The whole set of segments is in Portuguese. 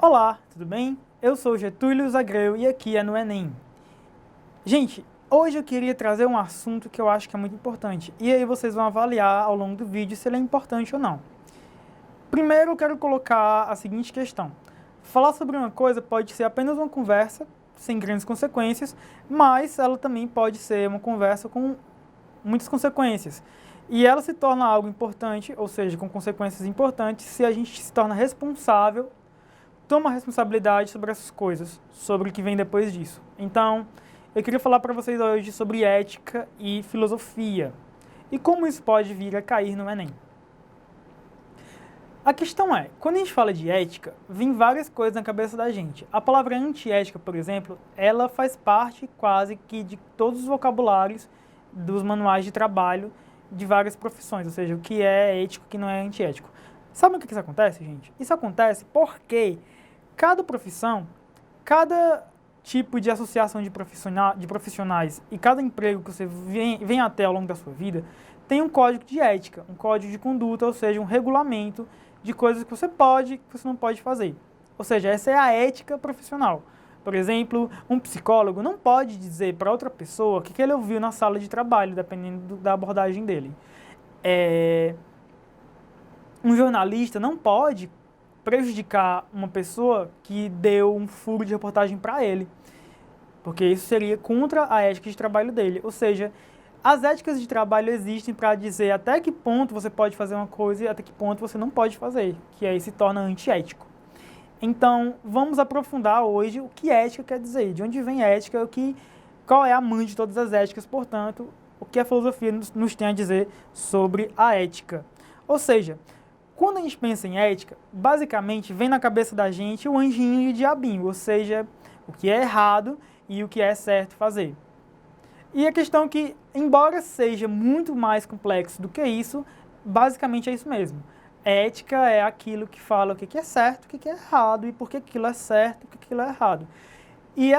Olá, tudo bem? Eu sou Getúlio Zagreu e aqui é no Enem. Gente, hoje eu queria trazer um assunto que eu acho que é muito importante. E aí vocês vão avaliar ao longo do vídeo se ele é importante ou não. Primeiro eu quero colocar a seguinte questão. Falar sobre uma coisa pode ser apenas uma conversa, sem grandes consequências, mas ela também pode ser uma conversa com muitas consequências. E ela se torna algo importante, ou seja, com consequências importantes, se a gente se torna responsável, toma responsabilidade sobre essas coisas, sobre o que vem depois disso. Então, eu queria falar para vocês hoje sobre ética e filosofia e como isso pode vir a cair no Enem. A questão é, quando a gente fala de ética, vem várias coisas na cabeça da gente. A palavra antiética, por exemplo, ela faz parte quase que de todos os vocabulários dos manuais de trabalho de várias profissões, ou seja, o que é ético e o que não é antiético. Sabe o que isso acontece, gente? Isso acontece porque cada profissão, cada tipo de associação de profissionais e cada emprego que você vem até ao longo da sua vida tem um código de ética, um código de conduta, ou seja, um regulamento de coisas que você pode e que você não pode fazer. Ou seja, essa é a ética profissional. Por exemplo, um psicólogo não pode dizer para outra pessoa o que ele ouviu na sala de trabalho, dependendo da abordagem dele. Um jornalista não pode prejudicar uma pessoa que deu um furo de reportagem para ele, porque isso seria contra a ética de trabalho dele. Ou seja, as éticas de trabalho existem para dizer até que ponto você pode fazer uma coisa e até que ponto você não pode fazer, que aí se torna antiético. Então, vamos aprofundar hoje o que ética quer dizer, de onde vem ética, qual é a mãe de todas as éticas, portanto, o que a filosofia nos tem a dizer sobre a ética. Ou seja, quando a gente pensa em ética, basicamente vem na cabeça da gente o anjinho e o diabinho, ou seja, o que é errado e o que é certo fazer. E a questão é que, embora seja muito mais complexo do que isso, basicamente é isso mesmo. Ética é aquilo que fala o que é certo, o que é errado, e por que aquilo é certo e por que aquilo é errado. E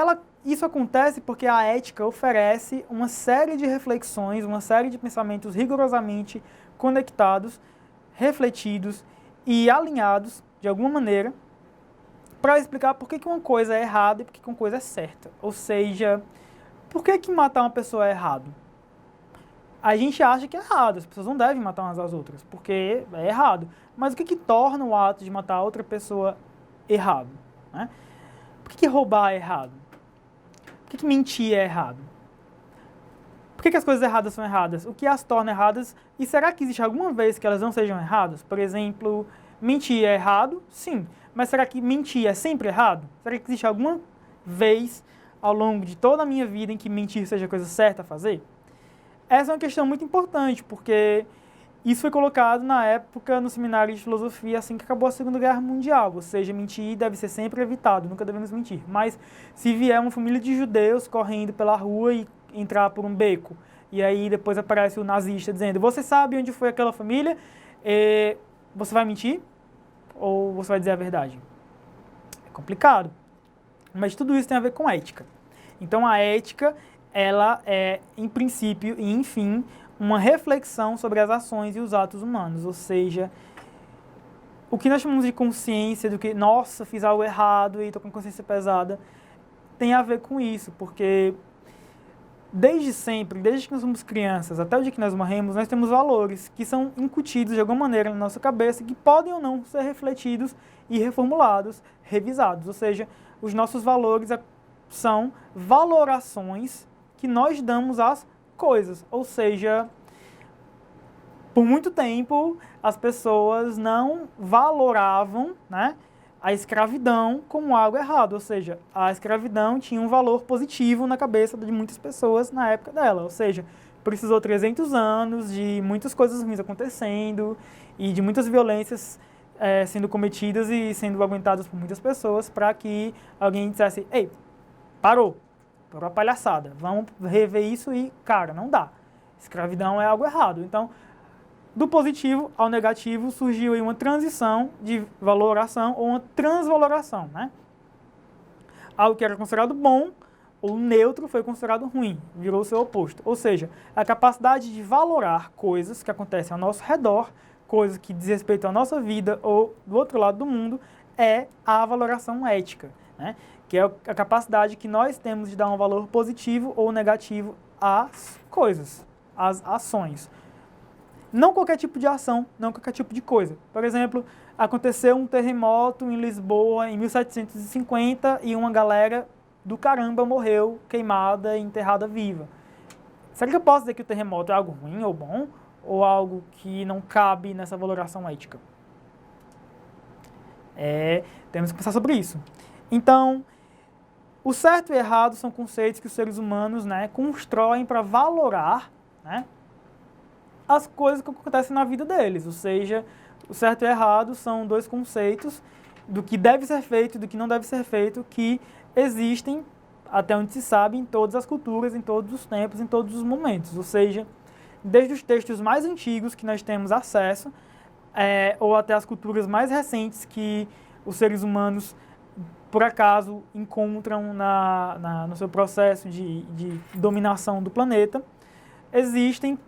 isso acontece porque a ética oferece uma série de reflexões, uma série de pensamentos rigorosamente conectados, refletidos e alinhados, de alguma maneira, para explicar por que uma coisa é errada e por que uma coisa é certa. Ou seja, por que matar uma pessoa é errado? A gente acha que é errado, as pessoas não devem matar umas às outras, porque é errado. Mas o que torna o ato de matar outra pessoa errado? Né? Por que roubar é errado? Por que mentir é errado? Por que as coisas erradas são erradas? O que as torna erradas? E será que existe alguma vez que elas não sejam erradas? Por exemplo, mentir é errado? Sim. Mas será que mentir é sempre errado? Será que existe alguma vez ao longo de toda a minha vida em que mentir seja a coisa certa a fazer? Essa é uma questão muito importante, porque isso foi colocado na época no seminário de filosofia assim que acabou a Segunda Guerra Mundial, ou seja, mentir deve ser sempre evitado, nunca devemos mentir. Mas se vier uma família de judeus correndo pela rua e entrar por um beco, e aí depois aparece o nazista dizendo, você sabe onde foi aquela família? Você vai mentir? Ou você vai dizer a verdade? É complicado. Mas tudo isso tem a ver com ética. Então a ética, ela é, em princípio e enfim, uma reflexão sobre as ações e os atos humanos, ou seja, o que nós chamamos de consciência, do que, nossa, fiz algo errado e estou com consciência pesada, tem a ver com isso, porque desde sempre, desde que nós somos crianças até o dia que nós morremos, nós temos valores que são incutidos de alguma maneira na nossa cabeça, que podem ou não ser refletidos e reformulados, revisados, ou seja, os nossos valores são valorações que nós damos às coisas, ou seja, por muito tempo as pessoas não valoravam, né, a escravidão como algo errado, ou seja, a escravidão tinha um valor positivo na cabeça de muitas pessoas na época dela, ou seja, precisou 300 anos de muitas coisas ruins acontecendo e de muitas violências sendo cometidas e sendo aguentadas por muitas pessoas para que alguém dissesse, ei, parou a palhaçada, vamos rever isso e, cara, não dá. Escravidão é algo errado. Então, do positivo ao negativo surgiu aí uma transição de valoração ou uma transvaloração, né? Algo que era considerado bom ou neutro foi considerado ruim, virou o seu oposto. Ou seja, a capacidade de valorar coisas que acontecem ao nosso redor, coisas que diz respeito à nossa vida ou do outro lado do mundo, é a valoração ética, né? Que é a capacidade que nós temos de dar um valor positivo ou negativo às coisas, às ações. Não qualquer tipo de ação, não qualquer tipo de coisa. Por exemplo, aconteceu um terremoto em Lisboa em 1750 e uma galera do caramba morreu queimada e enterrada viva. Será que eu posso dizer que o terremoto é algo ruim ou bom? Ou algo que não cabe nessa valoração ética? Temos que pensar sobre isso. Então, o certo e o errado são conceitos que os seres humanos, né, constroem para valorar, né, as coisas que acontecem na vida deles. Ou seja, o certo e o errado são dois conceitos do que deve ser feito e do que não deve ser feito que existem, até onde se sabe, em todas as culturas, em todos os tempos, em todos os momentos. Ou seja, desde os textos mais antigos que nós temos acesso, ou até as culturas mais recentes que os seres humanos, por acaso, encontram no seu processo de dominação do planeta, existem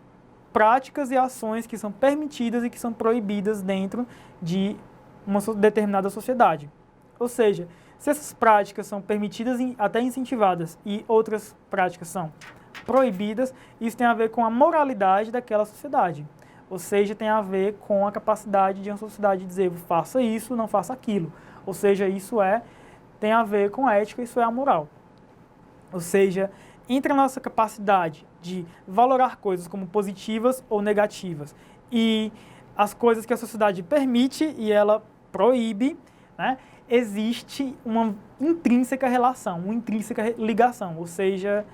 práticas e ações que são permitidas e que são proibidas dentro de uma determinada sociedade. Ou seja, se essas práticas são permitidas e até incentivadas e outras práticas são proibidas, isso tem a ver com a moralidade daquela sociedade. Ou seja, tem a ver com a capacidade de uma sociedade dizer faça isso, não faça aquilo. Ou seja, isso tem a ver com a ética, isso é a moral. Ou seja, entre a nossa capacidade de valorar coisas como positivas ou negativas e as coisas que a sociedade permite e ela proíbe, né, existe uma intrínseca relação, uma intrínseca ligação. Ou seja,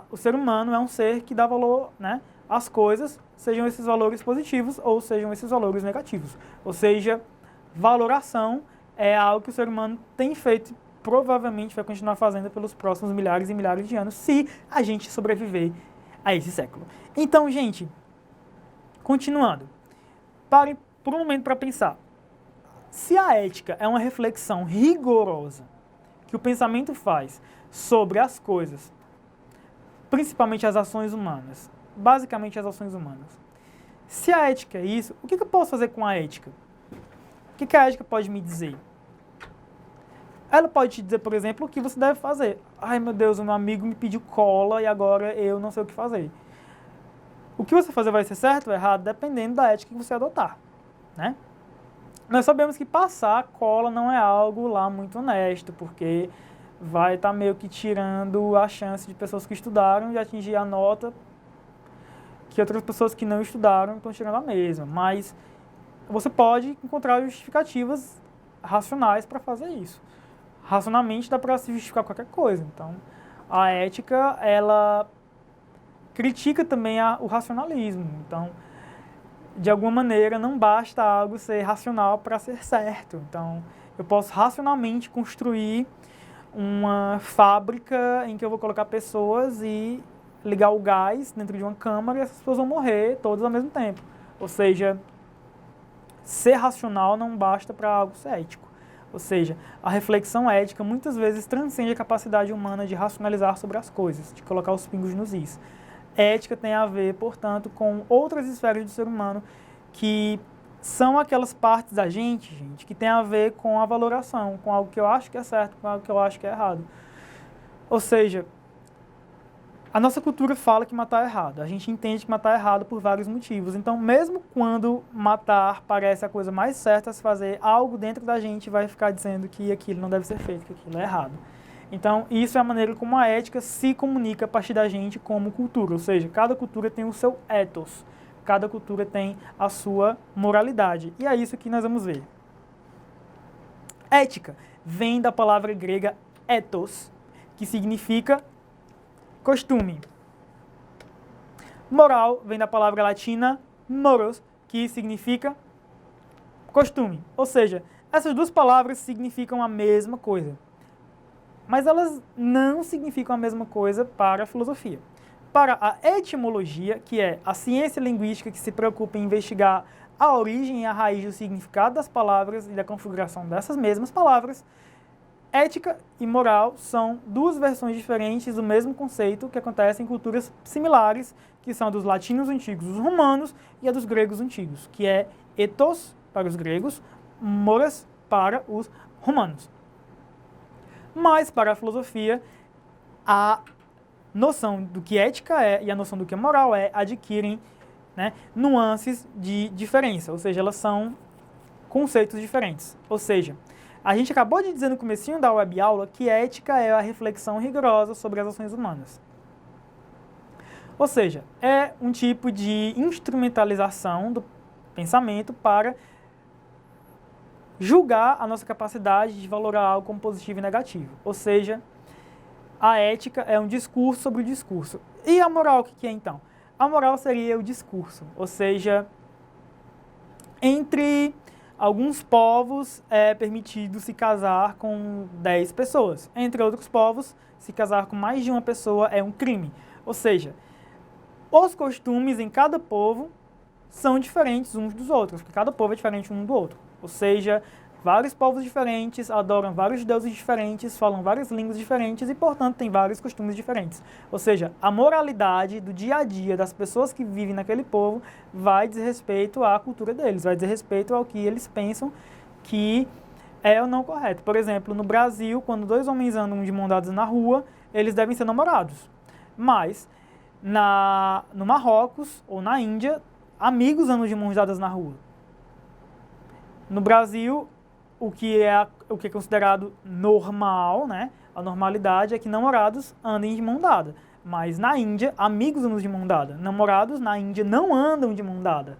o ser humano é um ser que dá valor, né, às coisas, sejam esses valores positivos ou sejam esses valores negativos. Ou seja, valoração é algo que o ser humano tem feito, provavelmente vai continuar fazendo pelos próximos milhares e milhares de anos, se a gente sobreviver a esse século. Então, gente, continuando, parem por um momento para pensar. Se a ética é uma reflexão rigorosa que o pensamento faz sobre as coisas, principalmente as ações humanas, basicamente as ações humanas, se a ética é isso, o que eu posso fazer com a ética? O que a ética pode me dizer? Ela pode te dizer, por exemplo, o que você deve fazer. Ai, meu Deus, o meu amigo me pediu cola e agora eu não sei o que fazer. O que você fazer vai ser certo ou errado, dependendo da ética que você adotar, né? Nós sabemos que passar cola não é algo lá muito honesto, porque vai estar meio que tirando a chance de pessoas que estudaram de atingir a nota que outras pessoas que não estudaram estão tirando a mesma. Mas você pode encontrar justificativas racionais para fazer isso. Racionalmente dá para se justificar qualquer coisa. Então, a ética, ela critica também o racionalismo. Então, de alguma maneira, não basta algo ser racional para ser certo. Então, eu posso racionalmente construir uma fábrica em que eu vou colocar pessoas e ligar o gás dentro de uma câmara e essas pessoas vão morrer todas ao mesmo tempo. Ou seja, ser racional não basta para algo ser ético. Ou seja, a reflexão ética muitas vezes transcende a capacidade humana de racionalizar sobre as coisas, de colocar os pingos nos is. Ética tem a ver, portanto, com outras esferas do ser humano que são aquelas partes da gente, que tem a ver com a valoração, com algo que eu acho que é certo, com algo que eu acho que é errado. Ou seja, a nossa cultura fala que matar é errado. A gente entende que matar é errado por vários motivos. Então, mesmo quando matar parece a coisa mais certa a se fazer, algo dentro da gente vai ficar dizendo que aquilo não deve ser feito, que aquilo é errado. Então, isso é a maneira como a ética se comunica a partir da gente como cultura. Ou seja, cada cultura tem o seu ethos. Cada cultura tem a sua moralidade. E é isso que nós vamos ver. Ética vem da palavra grega ethos, que significa costume. Moral vem da palavra latina moros, que significa costume. Ou seja, essas duas palavras significam a mesma coisa. Mas elas não significam a mesma coisa para a filosofia. Para a etimologia, que é a ciência linguística que se preocupa em investigar a origem e a raiz do significado das palavras e da configuração dessas mesmas palavras, ética e moral são duas versões diferentes do mesmo conceito que acontecem em culturas similares, que são dos latinos antigos, dos romanos, e a dos gregos antigos, que é ethos para os gregos, moras para os romanos. Mas, para a filosofia, a noção do que ética é e a noção do que moral adquirem, né, nuances de diferença, ou seja, elas são conceitos diferentes. Ou seja, a gente acabou de dizer no comecinho da web aula que ética é a reflexão rigorosa sobre as ações humanas. Ou seja, é um tipo de instrumentalização do pensamento para julgar a nossa capacidade de valorar algo como positivo e negativo. Ou seja, a ética é um discurso sobre o discurso. E a moral, o que é então? A moral seria o discurso, ou seja, entre alguns povos é permitido se casar com 10 pessoas. Entre outros povos, se casar com mais de uma pessoa é um crime. Ou seja, os costumes em cada povo são diferentes uns dos outros, porque cada povo é diferente um do outro. Ou seja, vários povos diferentes adoram vários deuses diferentes, falam várias línguas diferentes e, portanto, têm vários costumes diferentes. Ou seja, a moralidade do dia a dia das pessoas que vivem naquele povo vai dizer respeito à cultura deles, vai dizer respeito ao que eles pensam que é ou não correto. Por exemplo, no Brasil, quando dois homens andam de mão dadas na rua, eles devem ser namorados. Mas, no Marrocos ou na Índia, amigos andam de mãos dadas na rua. No Brasil, o que é considerado normal, né? A normalidade é que namorados andem de mão dada. Mas na Índia, amigos andam de mão dada. Namorados na Índia não andam de mão dada,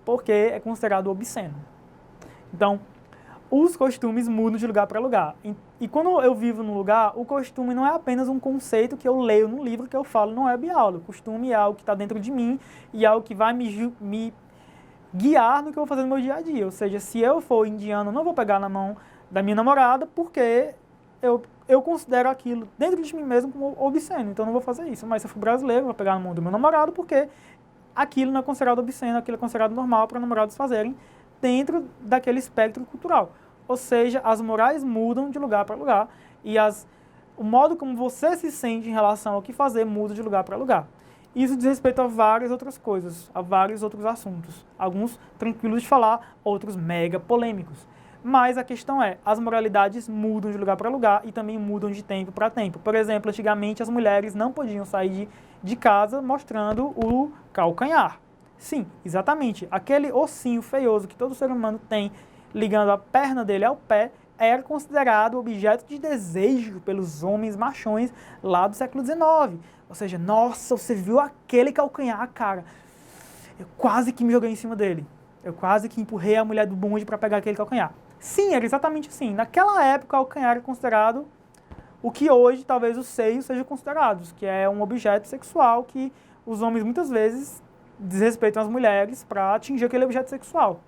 porque é considerado obsceno. Então, os costumes mudam de lugar para lugar. E quando eu vivo num lugar, o costume não é apenas um conceito que eu leio no livro que eu falo no web aula. O costume é algo que está dentro de mim e é algo que vai me guiar no que eu vou fazer no meu dia a dia. Ou seja, se eu for indiano, eu não vou pegar na mão da minha namorada porque eu considero aquilo dentro de mim mesmo como obsceno, então eu não vou fazer isso. Mas se eu for brasileiro, eu vou pegar na mão do meu namorado porque aquilo não é considerado obsceno, aquilo é considerado normal para namorados fazerem dentro daquele espectro cultural. Ou seja, as morais mudam de lugar para lugar e o modo como você se sente em relação ao que fazer muda de lugar para lugar. Isso diz respeito a várias outras coisas, a vários outros assuntos. Alguns tranquilos de falar, outros mega polêmicos. Mas a questão é, as moralidades mudam de lugar para lugar e também mudam de tempo para tempo. Por exemplo, antigamente as mulheres não podiam sair de casa mostrando o calcanhar. Sim, exatamente. Aquele ossinho feioso que todo ser humano tem ligando a perna dele ao pé era considerado objeto de desejo pelos homens machões lá do século XIX. Ou seja, nossa, você viu aquele calcanhar, cara? Eu quase que me joguei em cima dele. Eu quase que empurrei a mulher do bonde para pegar aquele calcanhar. Sim, era exatamente assim. Naquela época, o calcanhar era considerado o que hoje talvez os seios sejam considerados, que é um objeto sexual que os homens muitas vezes desrespeitam as mulheres para atingir aquele objeto sexual.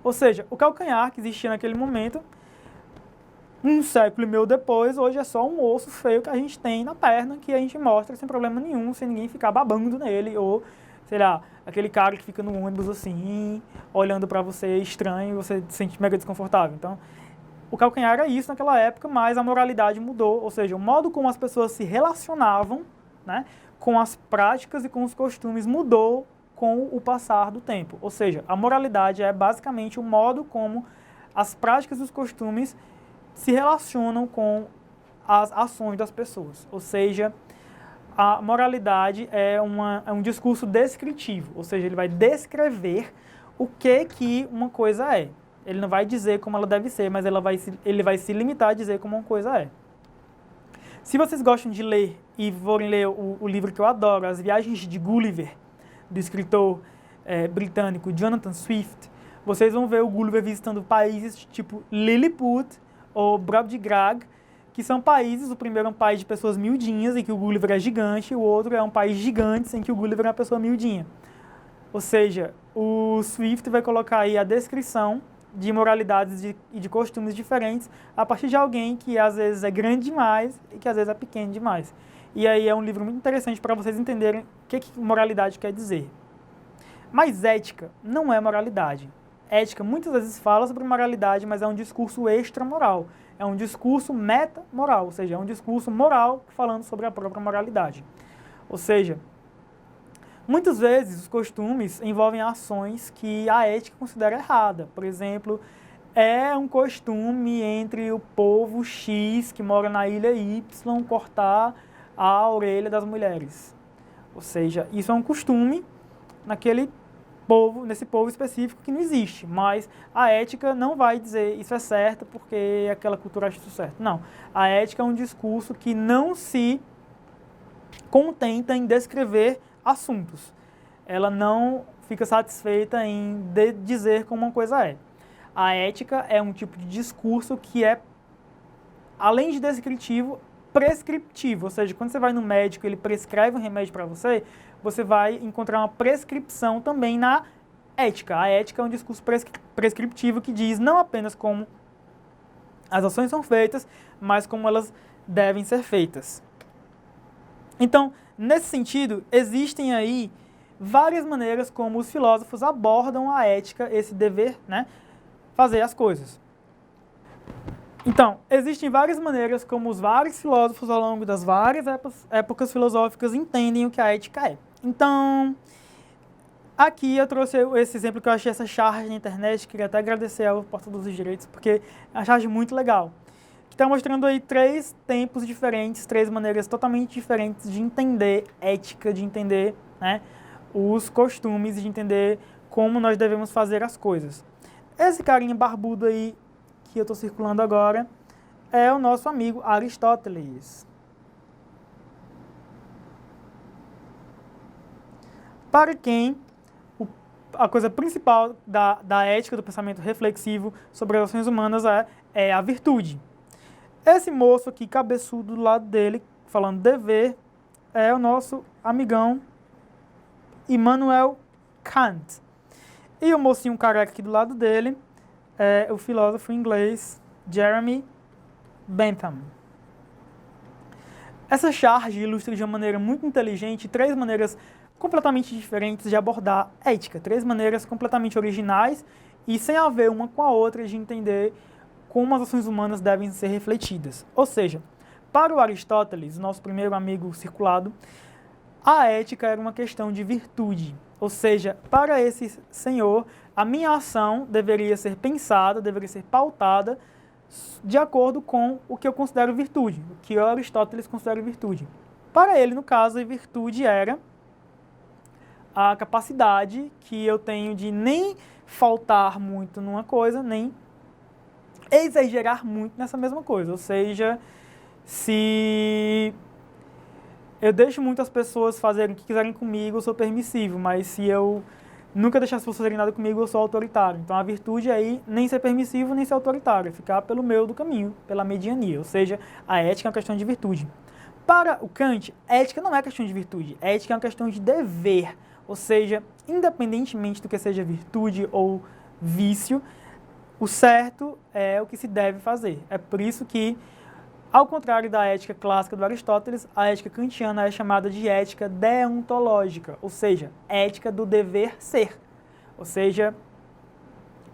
Ou seja, o calcanhar que existia naquele momento, um século e meio depois, hoje é só um osso feio que a gente tem na perna, que a gente mostra sem problema nenhum, sem ninguém ficar babando nele, ou, sei lá, aquele cara que fica no ônibus assim, olhando pra você estranho e você se sente mega desconfortável. Então, o calcanhar era isso naquela época, mas a moralidade mudou, ou seja, o modo como as pessoas se relacionavam, né, com as práticas e com os costumes mudou com o passar do tempo. Ou seja, a moralidade é basicamente o modo como as práticas e os costumes se relacionam com as ações das pessoas. Ou seja, a moralidade é um discurso descritivo, ou seja, ele vai descrever o que uma coisa é. Ele não vai dizer como ela deve ser, mas ele vai se limitar a dizer como uma coisa é. Se vocês gostam de ler e forem ler o livro que eu adoro, As Viagens de Gulliver, do escritor britânico Jonathan Swift, vocês vão ver o Gulliver visitando países tipo Lilliput ou Brobdinggrad, que são países, o primeiro é um país de pessoas miudinhas, em que o Gulliver é gigante, e o outro é um país gigante, em que o Gulliver é uma pessoa miudinha. Ou seja, o Swift vai colocar aí a descrição de moralidades e de costumes diferentes a partir de alguém que às vezes é grande demais e que às vezes é pequeno demais. E aí é um livro muito interessante para vocês entenderem o que moralidade quer dizer. Mas ética não é moralidade. Ética muitas vezes fala sobre moralidade, mas é um discurso extramoral. É um discurso metamoral, ou seja, é um discurso moral falando sobre a própria moralidade. Ou seja, Muitas vezes os costumes envolvem ações que a ética considera errada. Por exemplo, é um costume entre o povo X que mora na ilha Y cortar a orelha das mulheres. Ou seja, isso é um costume naquele povo, nesse povo específico que não existe, mas a ética não vai dizer isso é certo porque aquela cultura acha isso certo. Não, a ética é um discurso que não se contenta em descrever assuntos. Ela não fica satisfeita em dizer como uma coisa é. A ética é um tipo de discurso que é, além de descritivo, prescriptivo. Ou seja, quando você vai no médico e ele prescreve um remédio para você, você vai encontrar uma prescrição também na ética. A ética é um discurso prescriptivo que diz não apenas como as ações são feitas, mas como elas devem ser feitas. Então, nesse sentido, existem aí várias maneiras como os filósofos abordam a ética, esse dever, né, fazer as coisas. Então, existem várias maneiras como os vários filósofos ao longo das várias épocas filosóficas entendem o que a ética é. Então, aqui eu trouxe esse exemplo que eu achei essa charge na internet, queria até agradecer ao Portador dos Direitos, porque é uma charge muito legal. Que está mostrando aí 3 tempos diferentes, 3 maneiras totalmente diferentes de entender ética, de entender, né, os costumes, de entender como nós devemos fazer as coisas. Esse carinha barbudo aí, que eu estou circulando agora, é o nosso amigo Aristóteles. Para quem a coisa principal da ética, do pensamento reflexivo sobre as ações humanas é a virtude. Esse moço aqui, cabeçudo do lado dele, falando dever, é o nosso amigão Immanuel Kant. E o mocinho careca aqui do lado dele é o filósofo inglês Jeremy Bentham. Essa charge ilustra de uma maneira muito inteligente 3 maneiras completamente diferentes de abordar ética, 3 maneiras completamente originais e sem a ver uma com a outra de entender como as ações humanas devem ser refletidas. Ou seja, para o Aristóteles, nosso primeiro amigo circulado, a ética era uma questão de virtude. Ou seja, para esse senhor, a minha ação deveria ser pensada, deveria ser pautada de acordo com o que eu considero virtude, o que Aristóteles considera virtude. Para ele, no caso, a virtude era a capacidade que eu tenho de nem faltar muito numa coisa, nem exagerar muito nessa mesma coisa. Ou seja, se eu deixo muitas pessoas fazerem o que quiserem comigo, eu sou permissivo, mas se eu nunca deixar as pessoas fazerem nada comigo, eu sou autoritário. Então a virtude aí nem ser permissivo, nem ser autoritário, é ficar pelo meio do caminho, pela mediania. Ou seja, a ética é uma questão de virtude. Para o Kant, ética não é questão de virtude, ética é uma questão de dever. Ou seja, independentemente do que seja virtude ou vício, o certo é o que se deve fazer. É por isso que, ao contrário da ética clássica do Aristóteles, a ética kantiana é chamada de ética deontológica, ou seja, ética do dever ser. Ou seja,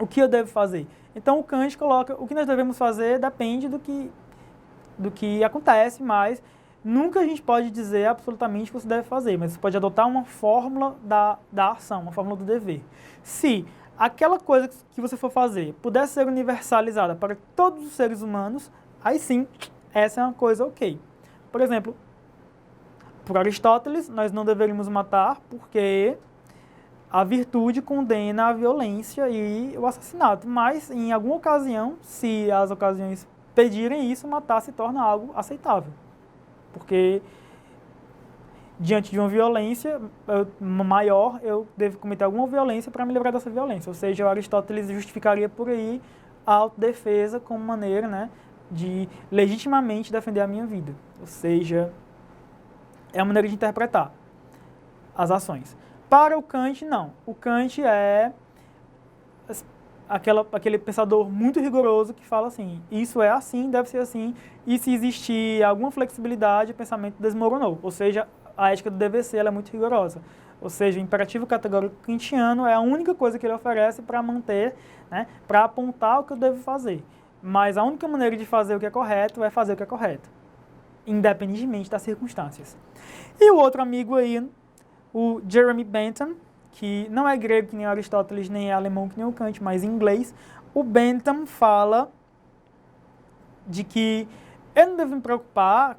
o que eu devo fazer. Então o Kant coloca o que nós devemos fazer depende do que acontece, mas nunca a gente pode dizer absolutamente o que você deve fazer, mas você pode adotar uma fórmula da ação, uma fórmula do dever. Se aquela coisa que você for fazer puder ser universalizada para todos os seres humanos, aí sim, essa é uma coisa ok. Por exemplo, por Aristóteles, nós não deveríamos matar porque a virtude condena a violência e o assassinato, mas em alguma ocasião, se as ocasiões pedirem isso, matar se torna algo aceitável. Porque diante de uma violência maior, eu devo cometer alguma violência para me livrar dessa violência. Ou seja, Aristóteles justificaria por aí a autodefesa como maneira, né, de legitimamente defender a minha vida. Ou seja, é a maneira de interpretar as ações. Para o Kant, não. O Kant é aquele pensador muito rigoroso que fala assim, isso é assim, deve ser assim, e se existir alguma flexibilidade, o pensamento desmoronou. Ou seja, a ética do dever ser ela é muito rigorosa. Ou seja, o imperativo categórico kantiano é a única coisa que ele oferece para manter, né, para apontar o que eu devo fazer. Mas a única maneira de fazer o que é correto é fazer o que é correto, independentemente das circunstâncias. E o outro amigo aí, o Jeremy Bentham, que não é grego que nem Aristóteles, nem é alemão que nem o Kant, mas em inglês, o Bentham fala de que eu não devo me preocupar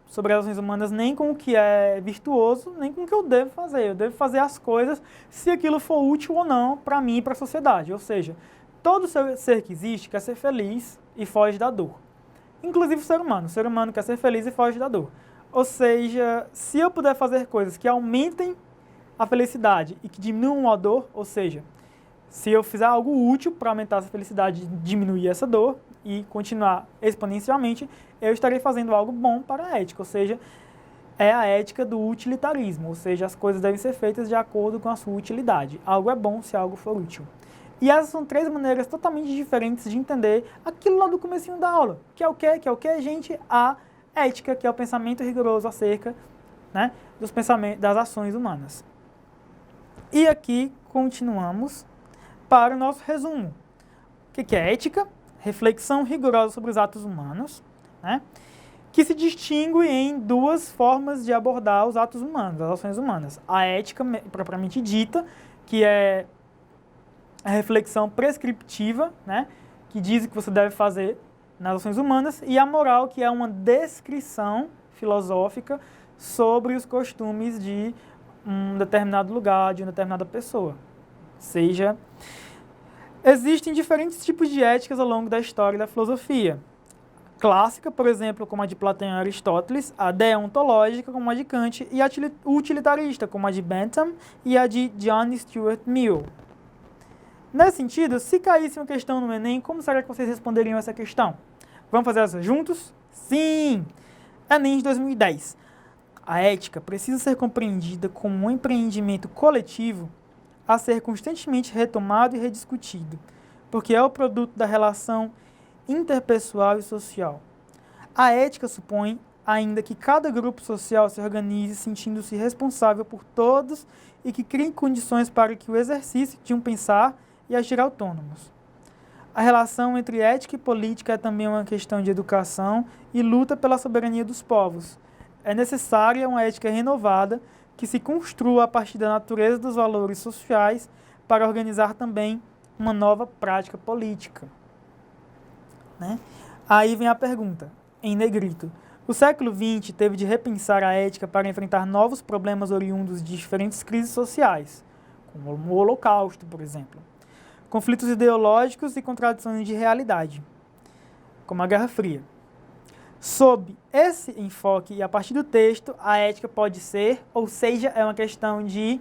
sobre as ações humanas nem com o que é virtuoso, nem com o que eu devo fazer. Eu devo fazer as coisas se aquilo for útil ou não para mim e para a sociedade. Ou seja, todo ser que existe quer ser feliz e foge da dor. Inclusive o ser humano. O ser humano quer ser feliz e foge da dor. Ou seja, se eu puder fazer coisas que aumentem a felicidade e que diminuam a dor, ou seja, se eu fizer algo útil para aumentar essa felicidade e diminuir essa dor e continuar exponencialmente, eu estarei fazendo algo bom para a ética, ou seja, é a ética do utilitarismo, ou seja, as coisas devem ser feitas de acordo com a sua utilidade. Algo é bom se algo for útil. E essas são três maneiras totalmente diferentes de entender aquilo lá do comecinho da aula, que é o quê? Que é o quê, gente? A ética, que é o pensamento rigoroso acerca, né, dos pensamentos, das ações humanas. E aqui continuamos para o nosso resumo. O que é ética? Reflexão rigorosa sobre os atos humanos, né, que se distingue em duas formas de abordar os atos humanos, as ações humanas. A ética propriamente dita, que é a reflexão prescriptiva, né, que diz o que você deve fazer nas ações humanas, e a moral, que é uma descrição filosófica sobre os costumes de um determinado lugar, de uma determinada pessoa. Ou seja, existem diferentes tipos de éticas ao longo da história da filosofia. Clássica, por exemplo, como a de Platão e Aristóteles, a deontológica, como a de Kant, e a utilitarista, como a de Bentham e a de John Stuart Mill. Nesse sentido, se caísse uma questão no Enem, como será que vocês responderiam essa questão? Vamos fazer essa juntos? Sim! Enem de 2010. A ética precisa ser compreendida como um empreendimento coletivo a ser constantemente retomado e rediscutido, porque é o produto da relação interpessoal e social. A ética supõe ainda que cada grupo social se organize sentindo-se responsável por todos e que crie condições para que o exercício de um pensar e agir autônomos. A relação entre ética e política é também uma questão de educação e luta pela soberania dos povos. É necessária uma ética renovada que se construa a partir da natureza dos valores sociais para organizar também uma nova prática política. Né? Aí vem a pergunta, em negrito. O século XX teve de repensar a ética para enfrentar novos problemas oriundos de diferentes crises sociais, como o Holocausto, por exemplo. Conflitos ideológicos e contradições de realidade, como a Guerra Fria. Sob esse enfoque e a partir do texto, a ética pode ser, ou seja, é uma questão de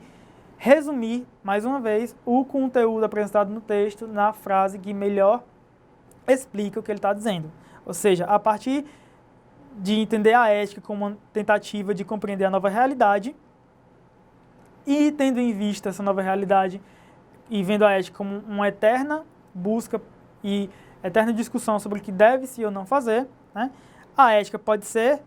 resumir, mais uma vez, o conteúdo apresentado no texto na frase que melhor explica o que ele está dizendo. Ou seja, a partir de entender a ética como uma tentativa de compreender a nova realidade e tendo em vista essa nova realidade e vendo a ética como uma eterna busca e eterna discussão sobre o que deve-se ou não fazer, né? A ética pode ser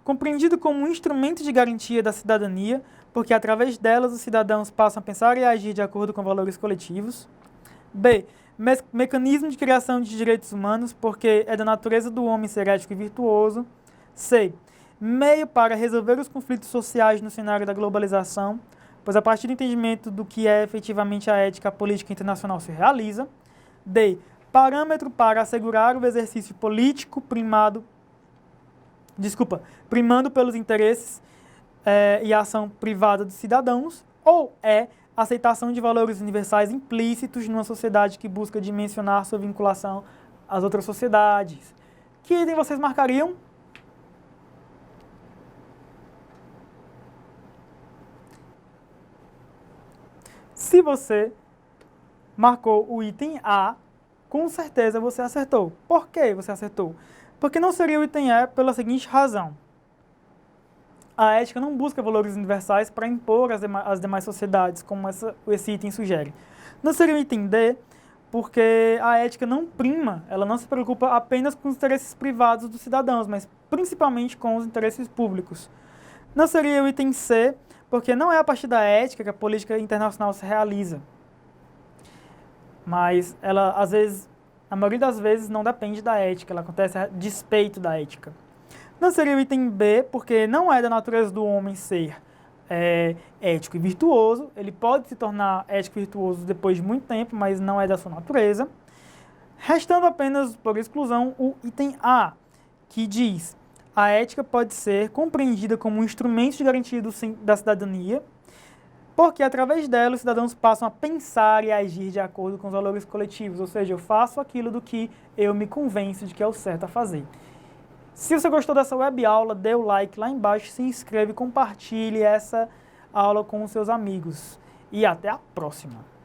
compreendido como um instrumento de garantia da cidadania, porque através delas os cidadãos passam a pensar e agir de acordo com valores coletivos. B. Mecanismo de criação de direitos humanos, porque é da natureza do homem ser ético e virtuoso. C. Meio para resolver os conflitos sociais no cenário da globalização, pois a partir do entendimento do que é efetivamente a ética, a política internacional se realiza. D. Parâmetro para assegurar o exercício político primando pelos interesses e a ação privada dos cidadãos, ou aceitação de valores universais implícitos numa sociedade que busca dimensionar sua vinculação às outras sociedades. Que item vocês marcariam? Se você marcou o item A, com certeza você acertou. Por que você acertou? Porque não seria o item E pela seguinte razão. A ética não busca valores universais para impor às demais sociedades, como esse item sugere. Não seria o item D, porque a ética não prima, ela não se preocupa apenas com os interesses privados dos cidadãos, mas principalmente com os interesses públicos. Não seria o item C, porque não é a partir da ética que a política internacional se realiza. Mas ela, às vezes, a maioria das vezes, não depende da ética, ela acontece a despeito da ética. Não seria o item B, porque não é da natureza do homem ser ético e virtuoso. Ele pode se tornar ético e virtuoso depois de muito tempo, mas não é da sua natureza. Restando apenas, por exclusão, o item A, que diz: a ética pode ser compreendida como um instrumento de garantia da cidadania, porque através dela os cidadãos passam a pensar e a agir de acordo com os valores coletivos, ou seja, eu faço aquilo do que eu me convenço de que é o certo a fazer. Se você gostou dessa web aula, dê o like lá embaixo, se inscreve e compartilhe essa aula com os seus amigos. E até a próxima!